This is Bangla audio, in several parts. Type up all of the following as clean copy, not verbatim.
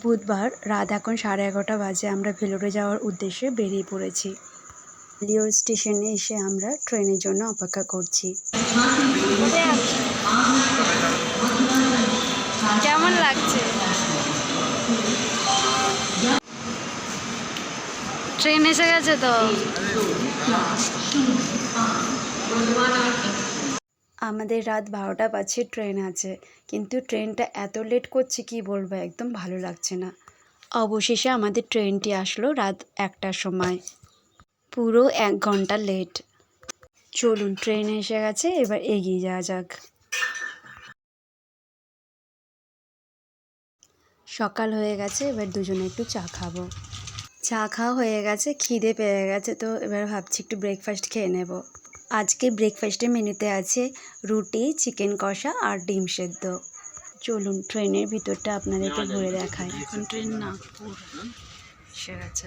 বুধবার রাত এখন 11:30 বাজে। আমরা ভেলোরে যাওয়ার উদ্দেশ্যে বেরিয়ে পড়েছি। লিওর স্টেশনে এসে আমরা ট্রেনের জন্য অপেক্ষা করছি। কেমন লাগছে? ট্রেন এসে গেছে তো। আমাদের রাত 12টা বাজে, ট্রেন আছে, কিন্তু ট্রেনটা এত লেট করছে কি বলবো, একদম ভালো লাগছে না। অবশেষে আমাদের ট্রেনটি আসলো রাত 1টার সময়, পুরো 1 ঘন্টা লেট। চলুন, ট্রেন এসে গেছে, এবার এগিয়ে যাওয়া যাক। সকাল হয়ে গেছে, এবার দুজনে একটু চা খাবো। চা খাওয়া হয়ে গেছে, খিদে পেয়ে গেছে, তো এবার ভাবছি একটু ব্রেকফাস্ট খেয়ে নেব। আজকে ব্রেকফাস্টের মেনুতে আছে রুটি, চিকেন কষা আর ডিম সেদ্ধ। চলুন ট্রেনের ভিতরটা আপনাদেরকে ঘুরে দেখাই। এখন ট্রেন নাগপুর এসে গেছে।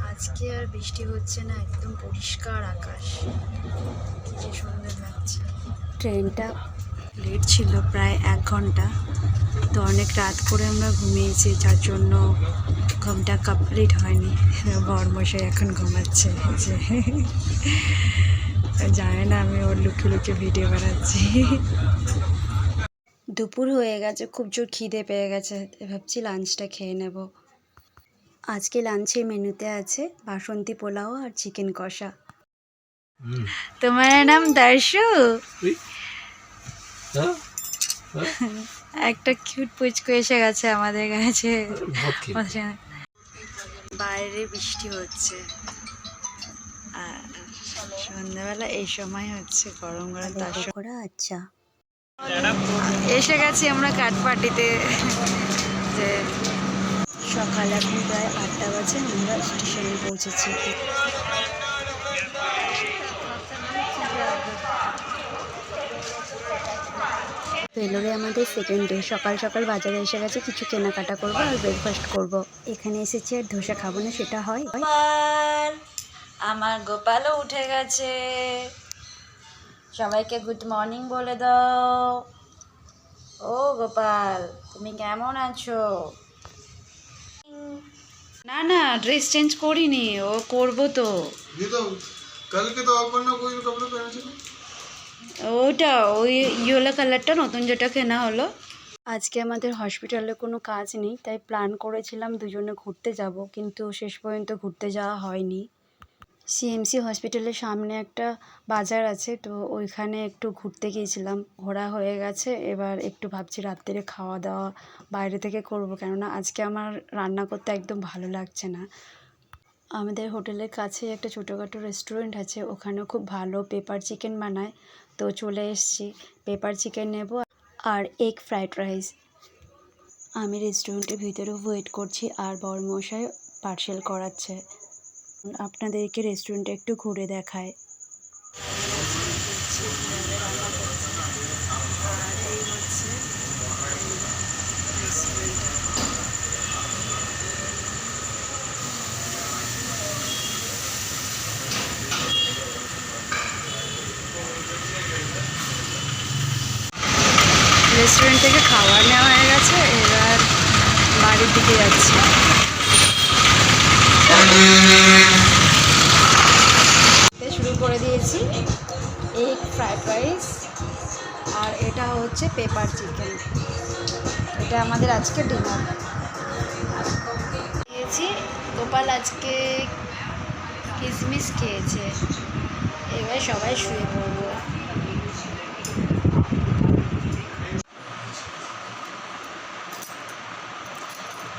আজকে আর বৃষ্টি হচ্ছে না, একদম পরিষ্কার আকাশ, কি যে সুন্দর লাগছে। ট্রেনটা লেট ছিল প্রায় 1 ঘন্টা, তো অনেক রাত করে আমরা ঘুমিয়েছি, যার জন্য ঘুমটা কমপ্লিট হয়নি। বরমশাই এখন ঘুমাচ্ছে, যে জানে না আমি ওর লুকিয়ে লুকিয়ে ভিডিও বানাচ্ছি। দুপুর হয়ে গেছে, খুব জোর খিদে পেয়ে গেছে, ভাবছি লাঞ্চটা খেয়ে নেব। আজকে লাঞ্চের মেনুতে আছে বাসন্তী পোলাও আর চিকেন কষা। তোমার নাম দর্শু? একটা কিউট পুচকু এসে গেছে আমাদের কাছে। বাইরে বৃষ্টি হচ্ছে, আর সন্ধ্যাবেলা এই সময় হচ্ছে গরম গরম পকোড়া। আচ্ছা, এসে গেছি আমরা কাঠপাটিতে। যে সকাল এখন প্রায় 8টা বাজে, আমরা স্টেশনে পৌঁছেছি। ভেলোরে আমাদের সেকেন্ড ডে। সকাল সকাল বাজারে এসে গেছে, কিছু কেনাকাটা করবো আর ব্রেকফাস্ট করব। এখানে এসেছি আর ধোসা খাবো না, সেটা হয়। আমার গোপালও উঠে গেছে। সবাইকে গুড মর্নিং বলে দাও। ও গোপাল, তুমি কেমন আছো? না না, ড্রেস চেঞ্জ করিনি, ও করবো তো। ওইটা ওই ইয়েলো কালারটা নতুন যেটা কেনা হলো। আজকে আমাদের হসপিটালে কোনো কাজ নেই, তাই প্ল্যান করেছিলাম দুজনে ঘুরতে যাব, কিন্তু শেষ পর্যন্ত ঘুরতে যাওয়া হয়নি। সিএমসি হসপিটালের সামনে একটা বাজার আছে, তো ওইখানে একটু ঘুরতে গিয়েছিলাম, ঘোরা হয়ে গেছে। এবার একটু ভাবছি রাত্রে খাওয়া দাওয়া বাইরে থেকে করব, কেননা আজকে আমার রান্না করতে একদম ভালো লাগছে না। আমাদের হোটেলের কাছে একটা ছোটোখাটো রেস্টুরেন্ট আছে, ওখানেও খুব ভালো পেপার চিকেন বানায়, তো চলে এসেছি। পেপার চিকেন নেব আর এগ ফ্রাইড রাইস। আমি রেস্টুরেন্টের ভিতরে ওয়েট করছি, আর বরমশাই পার্সেল করাচ্ছে। আপনাদেরকে রেস্টুরেন্টে একটু ঘুরে দেখায়। রেস্টুরেন্ট থেকে খাবার নেওয়া হয়ে গেছে, এবার বাড়ির দিকে যাচ্ছি। শুরু করে দিয়েছি এগ ফ্রাইড রাইস, আর এটা হচ্ছে পেপার চিকেন। এটা আমাদের আজকে ডিনার খেয়েছি। গোপাল আজকে কিশমিশ খেয়েছে। এবার সবাই শুয়ে পড়বো।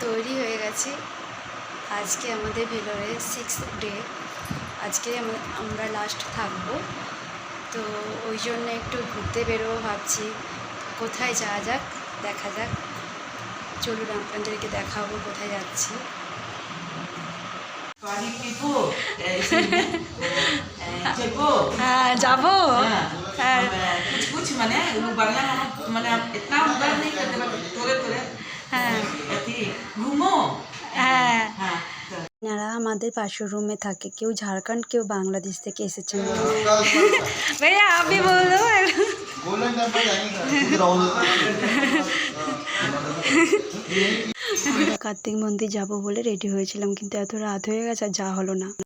তৈরি হয়ে গেছি। আজকে আমাদের ভেলোরে 6th ডে, আজকে আমরা লাস্ট থাকবো, তো ওই জন্য একটু ঘুরতে বেরোবো ভাবছি। কোথায় যাওয়া যাক, দেখা যাক। চলুন আপনাদেরকে দেখাবো কোথায় যাচ্ছি। হ্যাঁ যাবো। হ্যাঁ হ্যাঁ হ্যাঁ, এনারা আমাদের পাশের রুমে থাকে, কেউ ঝাড়খণ্ড কেউ বাংলাদেশ থেকে এসেছেন। ভাইয়া আপনি বলো। আমরা কার্তিক মন্দির যাব বলে রেডি হয়েছিলাম, কিন্তু এত রাত হয়ে গেছে আর যাওয়া হলো না।